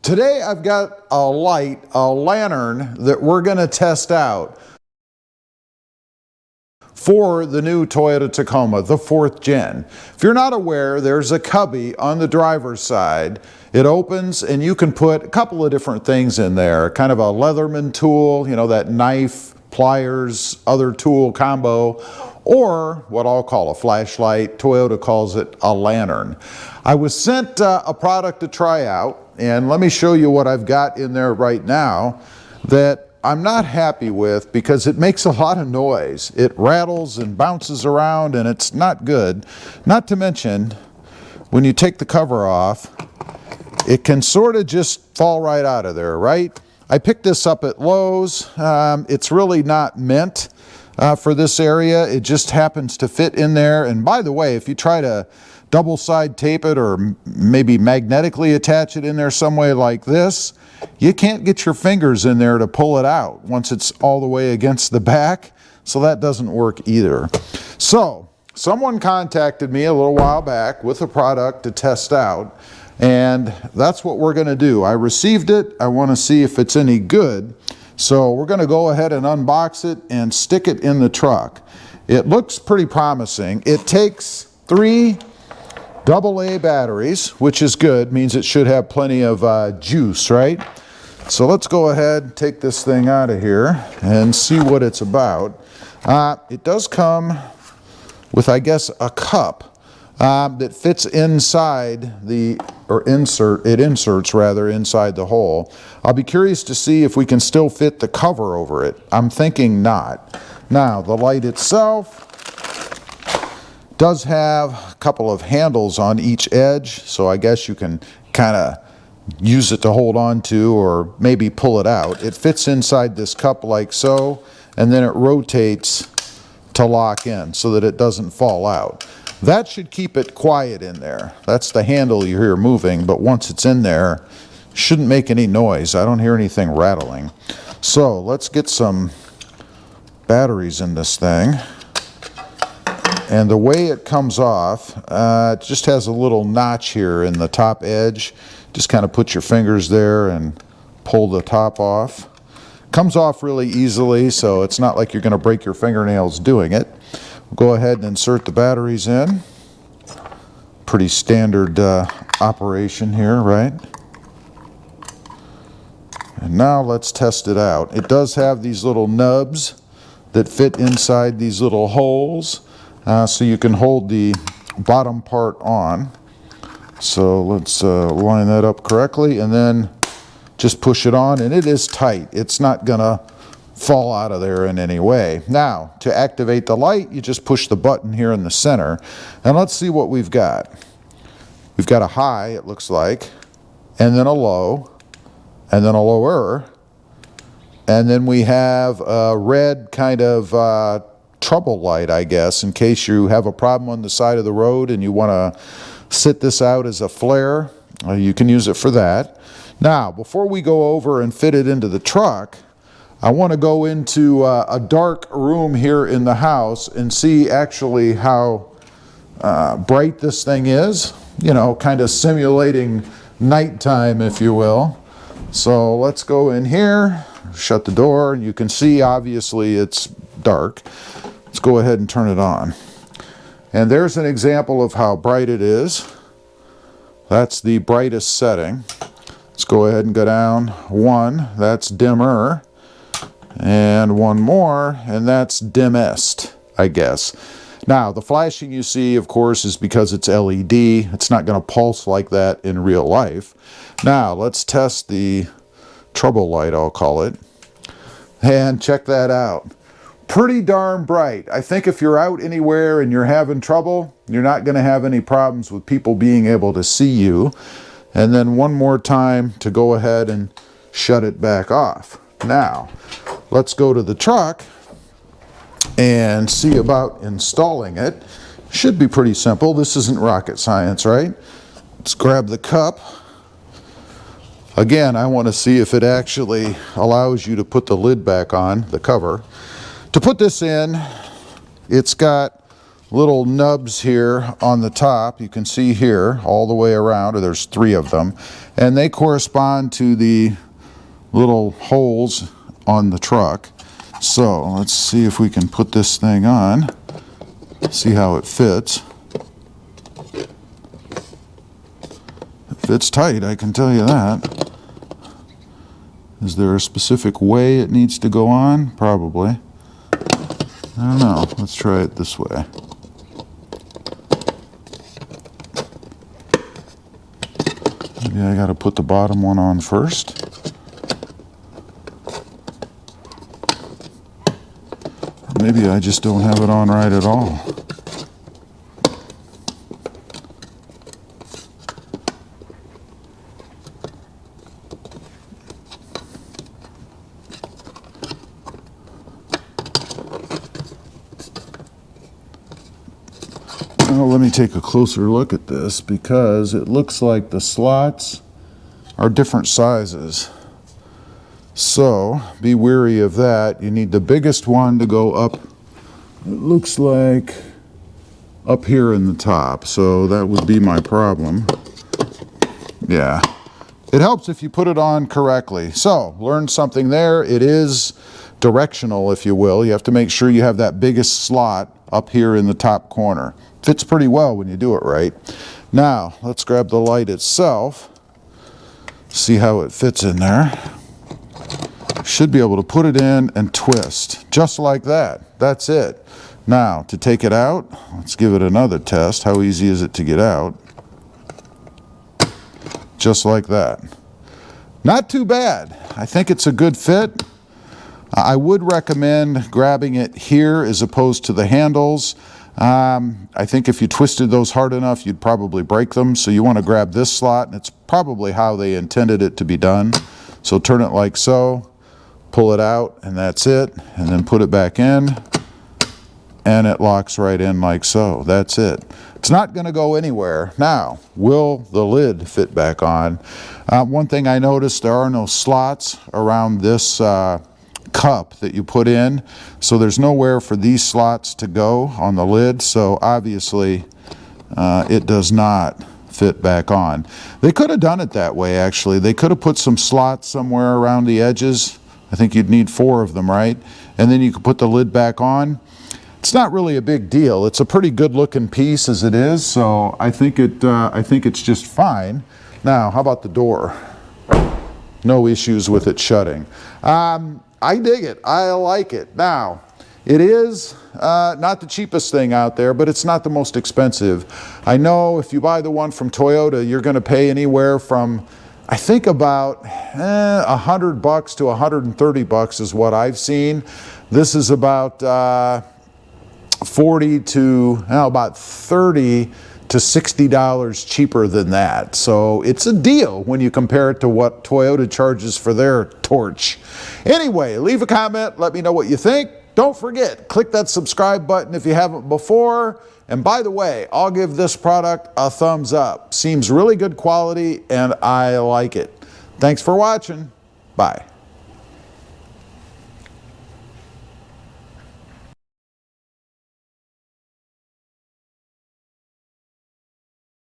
Today I've got a light, a lantern that we're going to test out for the new Toyota Tacoma, the 4th gen. If you're not aware, there's a cubby on the driver's side. It opens and you can put a couple of different things in there, kind of a Leatherman tool, you know, that knife, pliers, other tool combo, or what I'll call a flashlight. Toyota calls it a lantern. I was sent a product to try out, and let me show you what I've got in there right now that I'm not happy with because it makes a lot of noise. It rattles and bounces around and it's not good. Not to mention, when you take the cover off, it can sort of just fall right out of there, right? I picked this up at Lowe's. It's really not meant for this area. It just happens to fit in there. And by the way, if you try to double side tape it or maybe magnetically attach it in there some way like this, you can't get your fingers in there to pull it out once it's all the way against the back. So that doesn't work either. So someone contacted me a little while back with a product to test out, and that's what we're going to do. I received it. I want to see if it's any good. So we're going to go ahead and unbox it and stick it in the truck. It looks pretty promising. It takes 3 AA batteries, which is good, means it should have plenty of juice, right? So let's go ahead and take this thing out of here and see what it's about. It does come with, I guess, a cup that fits inside the, or inserts rather inside the hole. I'll be curious to see if we can still fit the cover over it. I'm thinking not. Now, the light itself does have a couple of handles on each edge, so I guess you can kind of use it to hold on to or maybe pull it out. It fits inside this cup like so, and then it rotates to lock in so that it doesn't fall out. That should keep it quiet in there. That's the handle you hear moving, but once it's in there, it shouldn't make any noise. I don't hear anything rattling. So let's get some batteries in this thing. And the way it comes off, it just has a little notch here in the top edge. Just kind of put your fingers there and pull the top off. Comes off really easily, so it's not like you're going to break your fingernails doing it. We'll go ahead and insert the batteries in. Pretty standard operation here, right? And now let's test it out. It does have these little nubs that fit inside these little holes. So you can hold the bottom part on. So let's line that up correctly and then just push it on, and it is tight. It's not gonna fall out of there in any way. Now, to activate the light, you just push the button here in the center, and let's see what we've got. We've got a high, it looks like, and then a low, and then a lower, and then we have a red kind of trouble light, I guess, in case you have a problem on the side of the road and you want to sit this out as a flare. You can use it for that. Now, before we go over and fit it into the truck, I want to go into a dark room here in the house and see actually how bright this thing is, you know, kind of simulating nighttime, if you will. So let's go in here, shut the door, and you can see obviously it's dark. Let's go ahead and turn it on. And there's an example of how bright it is. That's the brightest setting. Let's go ahead and go down 1, that's dimmer, and 1 more, and that's dimmest, I guess. Now, the flashing you see, of course, is because it's LED. It's not going to pulse like that in real life. Now, let's test the trouble light, I'll call it, and check that out. Pretty darn bright. I think if you're out anywhere and you're having trouble, you're not going to have any problems with people being able to see you. And then one more time to go ahead and shut it back off. Now, let's go to the truck and see about installing it. Should be pretty simple. This isn't rocket science, right? Let's grab the cup. Again, I want to see if it actually allows you to put the lid back on, the cover. To put this in, it's got little nubs here on the top. You can see here all the way around, or there's 3 of them, and they correspond to the little holes on the truck. So let's see if we can put this thing on, see how it fits. It fits tight, I can tell you that. Is there a specific way it needs to go on? Probably. I don't know. Let's try it this way. Maybe I got to put the bottom one on first. Or maybe I just don't have it on right at all. Well, let me take a closer look at this, because it looks like the slots are different sizes. So be wary of that. You need the biggest one to go up, it looks like up here in the top. So that would be my problem. Yeah. It helps if you put it on correctly. So learn something there. It is directional, if you will. You have to make sure you have that biggest slot up here in the top corner. Fits pretty well when you do it right. Now, let's grab the light itself. See how it fits in there. Should be able to put it in and twist, just like that. That's it. Now, to take it out, let's give it another test. How easy is it to get out? Just like that. Not too bad. I think it's a good fit. I would recommend grabbing it here as opposed to the handles. I think if you twisted those hard enough, you'd probably break them. So you want to grab this slot, and it's probably how they intended it to be done. So turn it like so, pull it out, and that's it. And then put it back in, and it locks right in like so. That's it. It's not going to go anywhere. Now, will the lid fit back on? One thing I noticed, there are no slots around this cup that you put in, so there's nowhere for these slots to go on the lid, so obviously it does not fit back on. They could have done it that way, actually. They could have put some slots somewhere around the edges. I think you'd need 4 of them, right? And then you could put the lid back on. It's not really a big deal. It's a pretty good looking piece as it is, so I think it's just fine. Now, how about the door? No issues with it shutting. I dig it. I like it. Now, it is not the cheapest thing out there, but it's not the most expensive. I know if you buy the one from Toyota, you're going to pay anywhere from, I think, about $100 to $130 is what I've seen. This is about 40 to about 30 to $60 cheaper than that. So it's a deal when you compare it to what Toyota charges for their torch. Anyway, leave a comment, let me know what you think. Don't forget, click that subscribe button if you haven't before. And by the way, I'll give this product a thumbs up. Seems really good quality and I like it. Thanks for watching. Bye.